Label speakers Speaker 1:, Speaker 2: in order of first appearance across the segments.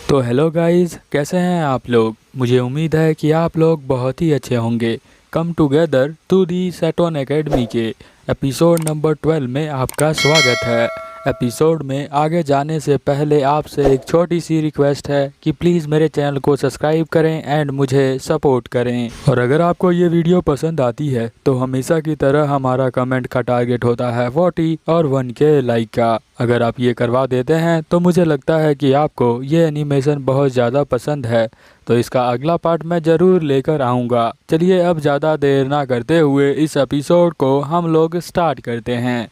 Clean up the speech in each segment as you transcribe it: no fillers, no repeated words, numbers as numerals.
Speaker 1: तो hello guys, कैसे हैं आप लोग। मुझे उम्मीद है कि आप लोग बहुत ही अच्छे होंगे। कम टुगेदर टू दी सेटोन एकेडमी के एपिसोड नंबर 12 में आपका स्वागत है। एपिसोड में आगे जाने से पहले आपसे एक छोटी सी रिक्वेस्ट है कि प्लीज़ मेरे चैनल को सब्सक्राइब करें एंड मुझे सपोर्ट करें। और अगर आपको ये वीडियो पसंद आती है तो हमेशा की तरह हमारा कमेंट का टारगेट होता है 40 और 1K लाइक का। अगर आप ये करवा देते हैं तो मुझे लगता है कि आपको ये एनिमेशन बहुत ज़्यादा पसंद है, तो इसका अगला पार्ट मैं ज़रूर लेकर आऊँगा। चलिए अब ज़्यादा देर ना करते हुए इस एपिसोड को हम लोग स्टार्ट करते हैं।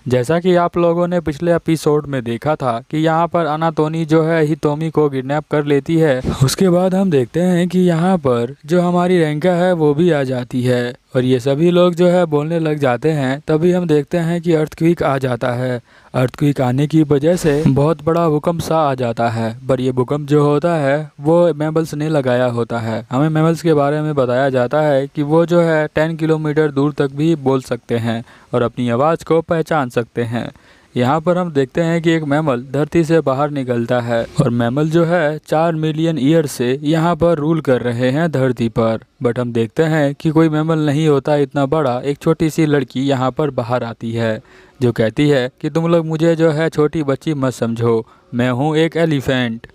Speaker 1: जैसा कि आप लोगों ने पिछले एपिसोड में देखा था कि यहाँ पर अनातोनी जो है हितोमी को किडनैप कर लेती है। उसके बाद हम देखते हैं कि यहाँ पर जो हमारी रेंका है वो भी आ जाती है और ये सभी लोग जो है बोलने लग जाते हैं। तभी हम देखते हैं कि अर्थक्वेक आ जाता है। अर्थक्वेक आने की वजह से बहुत बड़ा भूकंप सा आ जाता है, पर ये भूकंप जो होता है वो मैमल्स ने लगाया होता है। हमें मैमल्स के बारे में बताया जाता है कि वो जो है 10 किलोमीटर दूर तक भी बोल सकते हैं और अपनी आवाज़ को पहचान सकते हैं। यहाँ पर हम देखते हैं कि एक मैमल धरती से बाहर निकलता है और मैमल जो है 4 मिलियन ईयर से यहाँ पर रूल कर रहे हैं धरती पर। बट हम देखते हैं कि कोई मैमल नहीं होता इतना बड़ा। एक छोटी सी लड़की यहाँ पर बाहर आती है जो कहती है कि तुम लोग मुझे जो है छोटी बच्ची मत समझो, मैं हूँ एक elephant.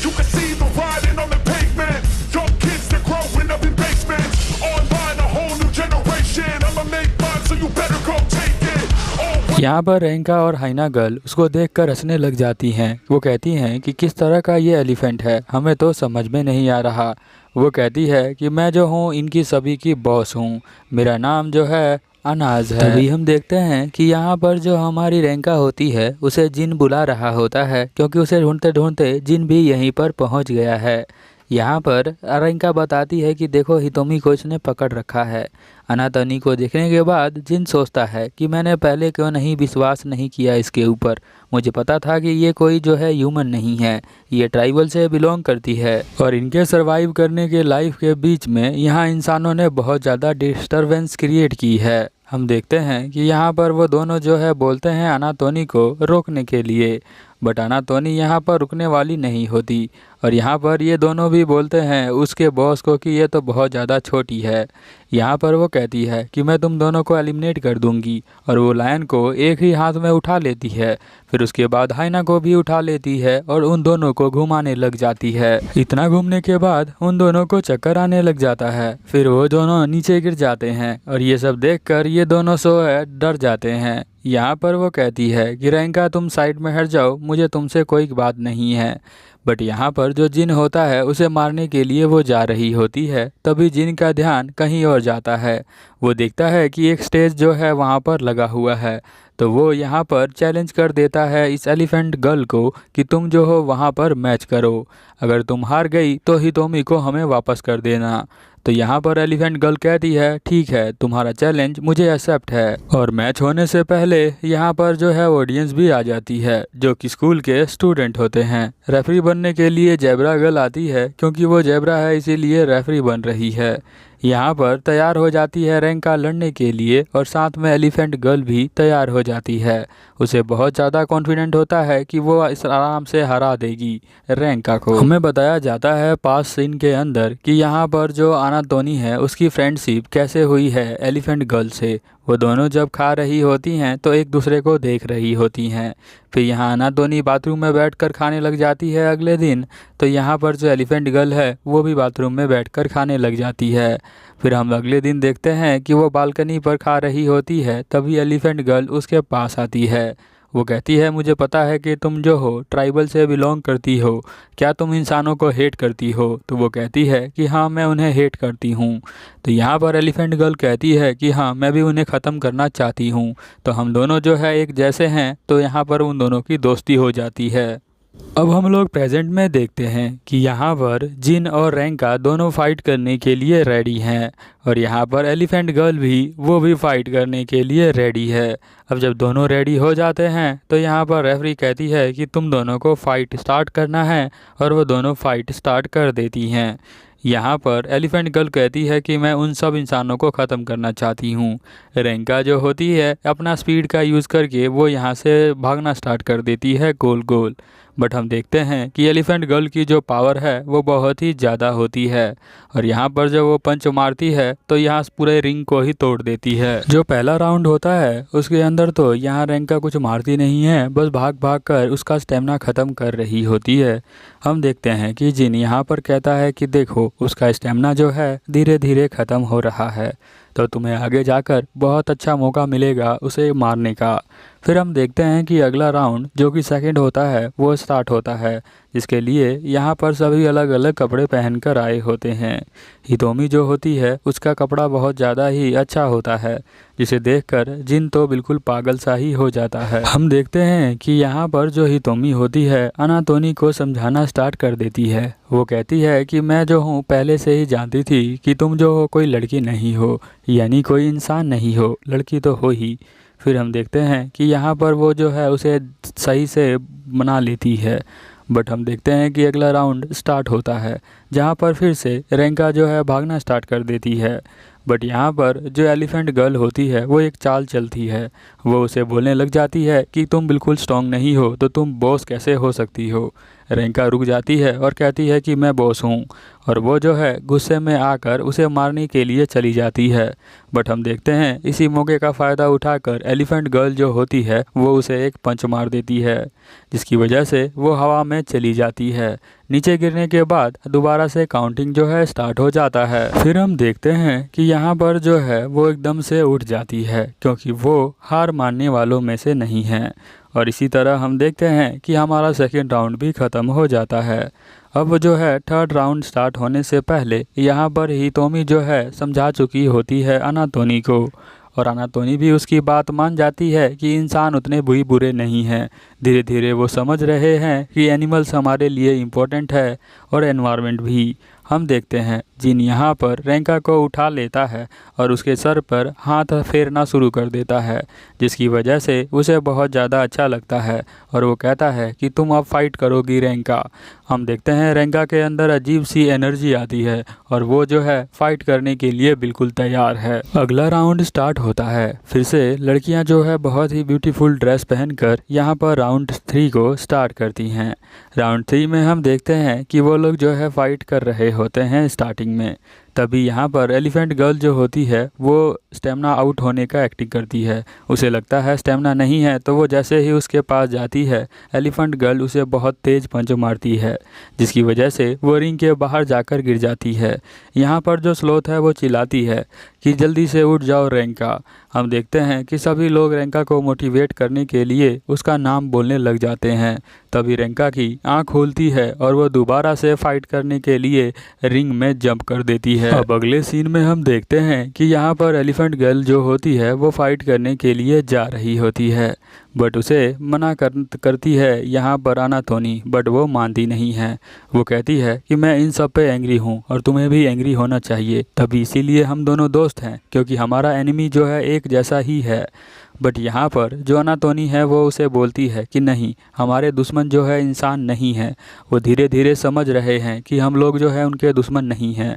Speaker 2: You can see the riding on the pavement. Young kids, they're growing up in basements. Online, a whole new generation. I'ma make mine, so you better go take it. All
Speaker 1: यहाँ पर रेंका और हाइना girl उसको देखकर हंसने लग जाती हैं। वो कहती हैं कि किस तरह का ये एलिफेंट है, हमें तो समझ में नहीं आ रहा। वो कहती है कि मैं जो हूँ इनकी सभी की बॉस हूँ, मेरा नाम जो है अनाज है। तभी हम देखते हैं कि यहाँ पर जो हमारी रेंका होती है उसे जिन बुला रहा होता है, क्योंकि उसे ढूंढते ढूंढते जिन भी यहीं पर पहुँच गया है। यहाँ पर रेंका बताती है कि देखो हितोमी को इसने पकड़ रखा है। अनातोनी को देखने के बाद जिन सोचता है कि मैंने पहले क्यों नहीं विश्वास नहीं किया इसके ऊपर। मुझे पता था कि ये कोई जो है ह्यूमन नहीं है, ये ट्राइबल से बिलोंग करती है और इनके सरवाइव करने के लाइफ के बीच में यहाँ इंसानों ने बहुत ज़्यादा डिस्टरबेंस क्रिएट की है। हम देखते हैं कि यहाँ पर वो दोनों जो है बोलते हैं अनातोनी को रोकने के लिए, बट अनातोनी यहाँ पर रुकने वाली नहीं होती। और यहाँ पर ये दोनों भी बोलते हैं उसके बॉस को कि ये तो बहुत ज़्यादा छोटी है। यहाँ पर वो कहती है कि मैं तुम दोनों को एलिमिनेट कर दूंगी और वो लायन को एक ही हाथ में उठा लेती है। फिर उसके बाद हाइना को भी उठा लेती है और उन दोनों को घुमाने लग जाती है। इतना घूमने के बाद उन दोनों को चक्कर आने लग जाता है। फिर वो दोनों नीचे गिर जाते हैं और ये सब देखकर ये दोनों डर जाते हैं। यहाँ पर वो कहती है कि रेंका तुम साइड में हट जाओ, मुझे तुमसे कोई बात नहीं है। बट यहाँ पर जो जिन होता है उसे मारने के लिए वो जा रही होती है। तभी जिन का ध्यान कहीं और जाता है। वो देखता है कि एक स्टेज जो है वहाँ पर लगा हुआ है, तो वो यहाँ पर चैलेंज कर देता है इस एलिफेंट गर्ल को कि तुम जो हो वहाँ पर मैच करो। अगर तुम हार गई तो हितोमी को हमें वापस कर देना। तो यहाँ पर एलिफेंट गर्ल कहती है ठीक है, तुम्हारा चैलेंज मुझे एक्सेप्ट है। और मैच होने से पहले यहाँ पर जो है ऑडियंस भी आ जाती है जो कि स्कूल के स्टूडेंट होते हैं। रेफरी बनने के लिए जेब्रा गर्ल आती है, क्योंकि वो जेब्रा है इसीलिए रेफरी बन रही है। यहाँ पर तैयार हो जाती है रेंका लड़ने के लिए और साथ में एलिफेंट गर्ल भी तैयार हो जाती है। उसे बहुत ज़्यादा कॉन्फिडेंट होता है कि वो इस आराम से हरा देगी रेंका को। हमें बताया जाता है पास सीन के अंदर कि यहाँ पर जो अनातोनी है उसकी फ्रेंडशिप कैसे हुई है एलिफेंट गर्ल से। वो दोनों जब खा रही होती हैं तो एक दूसरे को देख रही होती हैं। फिर यहाँ अनातोनी बाथरूम में बैठकर खाने लग जाती है अगले दिन। तो यहाँ पर जो एलिफेंट गर्ल है वो भी बाथरूम में बैठकर खाने लग जाती है। फिर हम अगले दिन देखते हैं कि वो बालकनी पर खा रही होती है। तभी एलिफेंट गर्ल उसके पास आती है। वो कहती है मुझे पता है कि तुम जो हो ट्राइबल से बिलोंग करती हो, क्या तुम इंसानों को हेट करती हो। तो वो कहती है कि हाँ मैं उन्हें हेट करती हूँ। तो यहाँ पर एलिफेंट गर्ल कहती है कि हाँ मैं भी उन्हें ख़त्म करना चाहती हूँ। तो हम दोनों जो है एक जैसे हैं, तो यहाँ पर उन दोनों की दोस्ती हो जाती है। अब हम लोग प्रेजेंट में देखते हैं कि यहाँ पर जिन और रेंका दोनों फाइट करने के लिए रेडी हैं और यहाँ पर एलिफेंट गर्ल भी वो भी फाइट करने के लिए रेडी है। अब जब दोनों रेडी हो जाते हैं तो यहाँ पर रेफरी कहती है कि तुम दोनों को फाइट स्टार्ट करना है और वो दोनों फाइट स्टार्ट कर देती हैं। यहाँ पर एलिफेंट गर्ल कहती है कि मैं उन सब इंसानों को ख़त्म करना चाहती हूँ। रेंका जो होती है अपना स्पीड का यूज़ करके वो यहाँ से भागना स्टार्ट कर देती है गोल गोल। बट हम देखते हैं कि एलिफेंट गर्ल की जो पावर है वो बहुत ही ज़्यादा होती है और यहाँ पर जब वो पंच मारती है तो यहाँ पूरे रिंग को ही तोड़ देती है। जो पहला राउंड होता है उसके अंदर तो यहाँ रेंका कुछ मारती नहीं है, बस भाग भाग कर उसका स्टेमिना ख़त्म कर रही होती है। हम देखते हैं कि जिन यहाँ पर कहता है कि देखो उसका स्टेमिना जो है धीरे धीरे ख़त्म हो रहा है, तो तुम्हें आगे जाकर बहुत अच्छा मौका मिलेगा उसे मारने का। फिर हम देखते हैं कि अगला राउंड जो कि सेकंड होता है वो स्टार्ट होता है, जिसके लिए यहाँ पर सभी अलग अलग कपड़े पहनकर आए होते हैं। हितोमी जो होती है उसका कपड़ा बहुत ज़्यादा ही अच्छा होता है, जिसे देखकर जिन तो बिल्कुल पागल सा ही हो जाता है। हम देखते हैं कि यहाँ पर जो हितोमी होती है अनातोनी को समझाना स्टार्ट कर देती है। वो कहती है कि मैं जो हूँ पहले से ही जानती थी कि तुम जो हो कोई लड़की नहीं हो, यानी कोई इंसान नहीं हो, लड़की तो हो ही। फिर हम देखते हैं कि यहाँ पर वो जो है उसे सही से मना लेती है। बट हम देखते हैं कि अगला राउंड स्टार्ट होता है, जहाँ पर फिर से रेंका जो है भागना स्टार्ट कर देती है। बट यहाँ पर जो एलिफेंट गर्ल होती है वो एक चाल चलती है। वो उसे बोलने लग जाती है कि तुम बिल्कुल स्ट्रॉन्ग नहीं हो तो तुम बॉस कैसे हो सकती हो। रेंका रुक जाती है और कहती है कि मैं बॉस हूँ, और वो जो है गुस्से में आकर उसे मारने के लिए चली जाती है। बट हम देखते हैं इसी मौके का फ़ायदा उठाकर एलिफेंट गर्ल जो होती है वो उसे एक पंच मार देती है, जिसकी वजह से वो हवा में चली जाती है। नीचे गिरने के बाद दोबारा से काउंटिंग जो है स्टार्ट हो जाता है। फिर हम देखते हैं कि यहाँ पर जो है वो एकदम से उठ जाती है, क्योंकि वो हार मानने वालों में से नहीं है। और इसी तरह हम देखते हैं कि हमारा सेकेंड राउंड भी ख़त्म हो जाता है। अब जो है थर्ड राउंड स्टार्ट होने से पहले यहाँ पर हितोमी जो है समझा चुकी होती है अनातोनी को, और अनातोनी भी उसकी बात मान जाती है कि इंसान उतने भी बुरे नहीं हैं। धीरे धीरे वो समझ रहे हैं कि एनिमल्स हमारे लिए इम्पोर्टेंट है और एनवायरनमेंट भी। हम देखते हैं जिन यहाँ पर रेंका को उठा लेता है और उसके सर पर हाथ फेरना शुरू कर देता है, जिसकी वजह से उसे बहुत ज़्यादा अच्छा लगता है और वो कहता है कि तुम अब फाइट करोगी रेंका। हम देखते हैं रेंका के अंदर अजीब सी एनर्जी आती है और वो जो है फाइट करने के लिए बिल्कुल तैयार है। अगला राउंड स्टार्ट होता है। फिर से लड़कियां जो है बहुत ही ब्यूटीफुल ड्रेस पहनकर यहाँ पर राउंड 3 को स्टार्ट करती हैं। राउंड 3 में हम देखते हैं कि वो लोग जो है फाइट कर रहे होते हैं स्टार्टिंग में। तभी यहाँ पर एलिफेंट गर्ल जो होती है वो स्टेमिना आउट होने का एक्टिंग करती है। उसे लगता है स्टेमिना नहीं है, तो वो जैसे ही उसके पास जाती है एलिफेंट गर्ल उसे बहुत तेज़ पंच मारती है, जिसकी वजह से वो रिंग के बाहर जाकर गिर जाती है। यहाँ पर जो स्लोथ है वो चिल्लाती है कि जल्दी से उठ जाओ रेंका। हम देखते हैं कि सभी लोग रेंका को मोटिवेट करने के लिए उसका नाम बोलने लग जाते हैं। तभी रेंका की आँख खुलती है और वो दोबारा से फाइट करने के लिए रिंग में जंप कर देती है। अब अगले सीन में हम देखते हैं कि यहाँ पर एलिफेंट गर्ल जो होती है वो फाइट करने के लिए जा रही होती है, बट उसे मना करती है यहाँ पर अनातोनी, बट वो मानती नहीं है। वो कहती है कि मैं इन सब पे एंग्री हूँ और तुम्हें भी एंग्री होना चाहिए, तभी इसीलिए हम दोनों दोस्त हैं, क्योंकि हमारा एनिमी जो है एक जैसा ही है। बट यहाँ पर जो अनातोनी है वो उसे बोलती है कि नहीं, हमारे दुश्मन जो है इंसान नहीं है। वो धीरे धीरे समझ रहे हैं कि हम लोग जो है उनके दुश्मन नहीं हैं।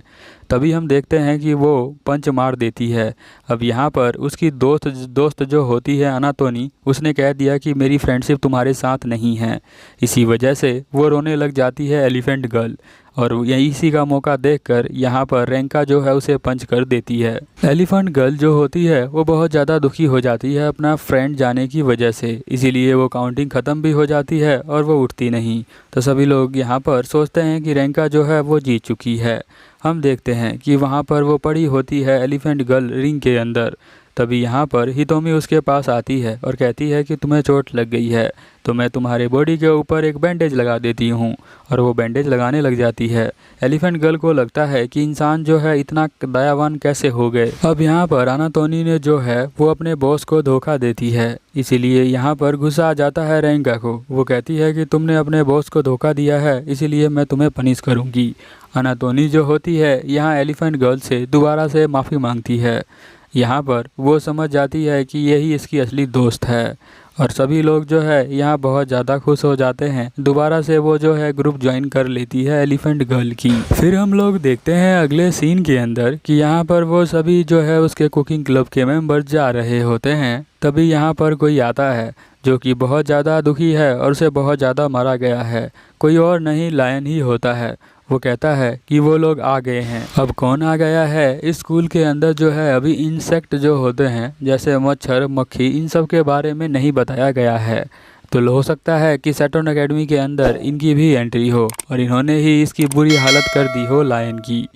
Speaker 1: तभी हम देखते हैं कि वो पंच मार देती है। अब यहाँ पर उसकी दोस्त जो होती है अनातोनी, उसने कह दिया कि मेरी फ्रेंडशिप तुम्हारे साथ नहीं है। इसी वजह से वो रोने लग जाती है एलिफेंट गर्ल, और यही इसी का मौका देखकर यहाँ पर रेंका जो है उसे पंच कर देती है। एलिफेंट गर्ल जो होती है वो बहुत ज़्यादा दुखी हो जाती है अपना फ्रेंड जाने की वजह से, इसीलिए वो काउंटिंग ख़त्म भी हो जाती है और वो उठती नहीं। तो सभी लोग यहाँ पर सोचते हैं कि रेंका जो है वो जीत चुकी है। हम देखते हैं कि वहाँ पर वो पड़ी होती है एलिफेंट गर्ल रिंग के अंदर। तभी यहाँ पर हितोमी उसके पास आती है और कहती है कि तुम्हें चोट लग गई है, तो मैं तुम्हारे बॉडी के ऊपर एक बैंडेज लगा देती हूँ, और वो बैंडेज लगाने लग जाती है। एलिफेंट गर्ल को लगता है कि इंसान जो है इतना दयावान कैसे हो गए। अब यहाँ पर अनातोनी ने जो है वो अपने बॉस को धोखा देती है, इसीलिए यहाँ पर गुस्सा आ जाता है रेंका को। वो कहती है कि तुमने अपने बॉस को धोखा दिया है, इसीलिए मैं तुम्हें पनिश करूँगी। अनातोनी जो होती है यहाँ एलिफेंट गर्ल से दोबारा से माफ़ी मांगती है। यहाँ पर वो समझ जाती है कि यही इसकी असली दोस्त है, और सभी लोग जो है यहाँ बहुत ज़्यादा खुश हो जाते हैं। दोबारा से वो जो है ग्रुप ज्वाइन कर लेती है एलिफेंट गर्ल की। फिर हम लोग देखते हैं अगले सीन के अंदर कि यहाँ पर वो सभी जो है उसके कुकिंग क्लब के मेंबर जा रहे होते हैं। तभी यहाँ पर कोई आता है जो कि बहुत ज़्यादा दुखी है और उसे बहुत ज़्यादा मारा गया है। कोई और नहीं, लायन ही होता है। वो कहता है कि वो लोग आ गए हैं। अब कौन आ गया है? इस स्कूल के अंदर जो है अभी इंसेक्ट जो होते हैं जैसे मच्छर, मक्खी, इन सब के बारे में नहीं बताया गया है। तो हो सकता है कि सैटर्न एकेडमी के अंदर इनकी भी एंट्री हो और इन्होंने ही इसकी बुरी हालत कर दी हो लायन की।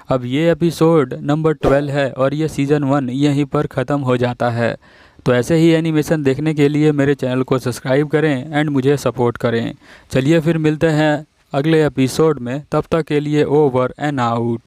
Speaker 1: अब ये एपिसोड नंबर 12 है और ये सीज़न 1 यहीं पर ख़त्म हो जाता है। तो ऐसे ही एनिमेशन देखने के लिए मेरे चैनल को सब्सक्राइब करें एंड मुझे सपोर्ट करें। चलिए फिर मिलते हैं अगले एपिसोड में। तब तक के लिए ओवर एंड आउट।